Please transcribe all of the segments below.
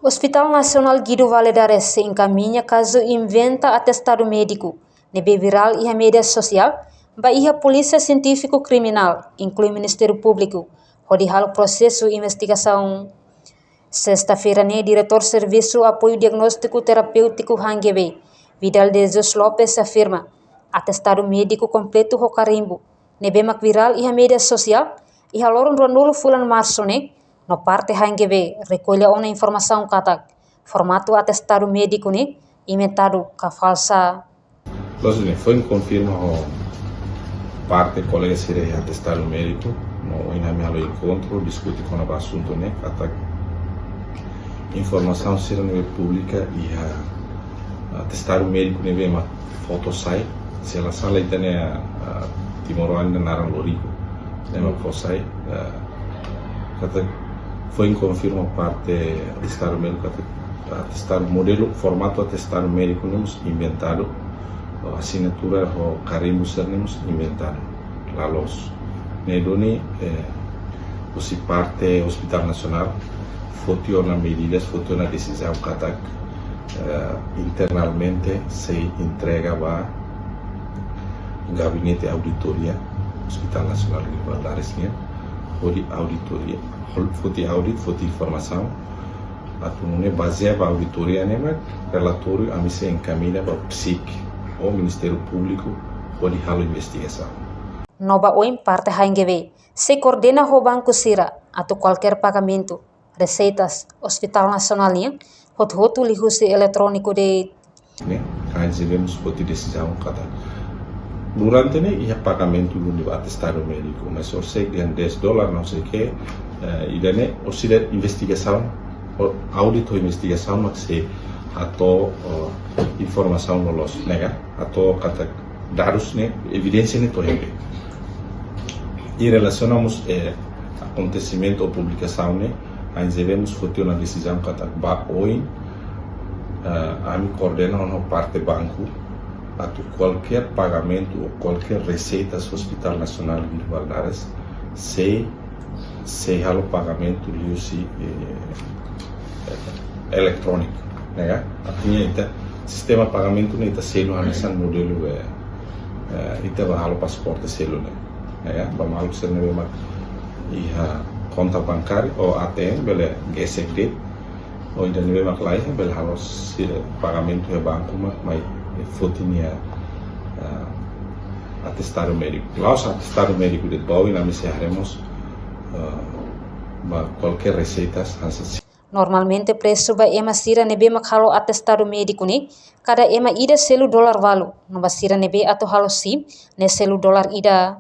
Hospital Nacional Guido Valadares se encaminha caso inventa atestado médico. Nebe viral e a mídia social, a Polícia Científico Criminal, inclui Ministério Público, rodihal processo investigação. Sexta-feira, diretor Serviço Apoio Diagnóstico Terapêutico Hangebe, Vidal de Jesus Lopes afirma, atestado médico completo ho carimbo. Nebe viral e a mídia social, e haloron nulo fulan março no parte Hangebe recolhe uma informação katak formato atestado médico inventado ka falsa. Lógico, foi confirma o parte colega seria atestado médico no inamialo encontro discute com o assunto katak informação será pública e atestado médico neve uma foto sai se ela sala itania timoro ainda naran lorico neve foto sai katak foi confirma parte atestado médico atestado modelo formato atestado médico nemos inventado assinatura o carimbo nemos inventado lalos nedoni se parte Hospital Nacional foto na medidas foto na decisão katak internamente se entrega a gabinete auditoria Hospital Nacional de Valadares de auditoria foto audit foto informação atunune baseava a auditoria relatório a missa encaminha para o PSIC ou Ministério Público ou de halo investigação. Nova OIM parte Hangebe se coordena o Banco Sira atau qualquer pagamento, receitas, Hospital Nacional hot-hotu lihuse eletrônico de recebemos foto decisão cada durante ia pagamento do atestado médico, mas eu sei que $10 não sei que e daí o sira investigação audito investigação mas se atau informação no los nega atau kata dados evidência to e relacionamos acontecimento ou publicação recebemos foto na decisão kata ba hoje a me coordena no parte banco a qualquer pagamento ou qualquer receita do Hospital Nacional de Valadares se halo pagamento liusi eletrônico, né? Artinya sistema pagamento nita selo hanesan modelo ita halo pasporte selo né? Bamalu serne bema iha conta bancária ou ATM bele GSD ou ainda não bema klai bele halo pagamento e banco mas fotinha atestado médico. Laos atestado médico de bom e na haremos qualquer receitas Normalmente preço ba ema sira nebe makhalo atestado médico cada ema ida selu dolar valu no basira nebe atau halo sim ne selu dolar ida.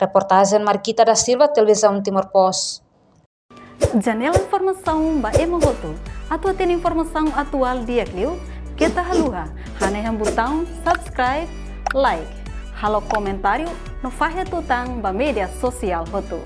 Reportagem Marquita da Silva, Televisão Timor Post. Janela informação ba ema hotu atau tem informação atual dia kliu kita haluha haneham botão subscribe like halo comentário no fahe tutang ba media sosial hotu.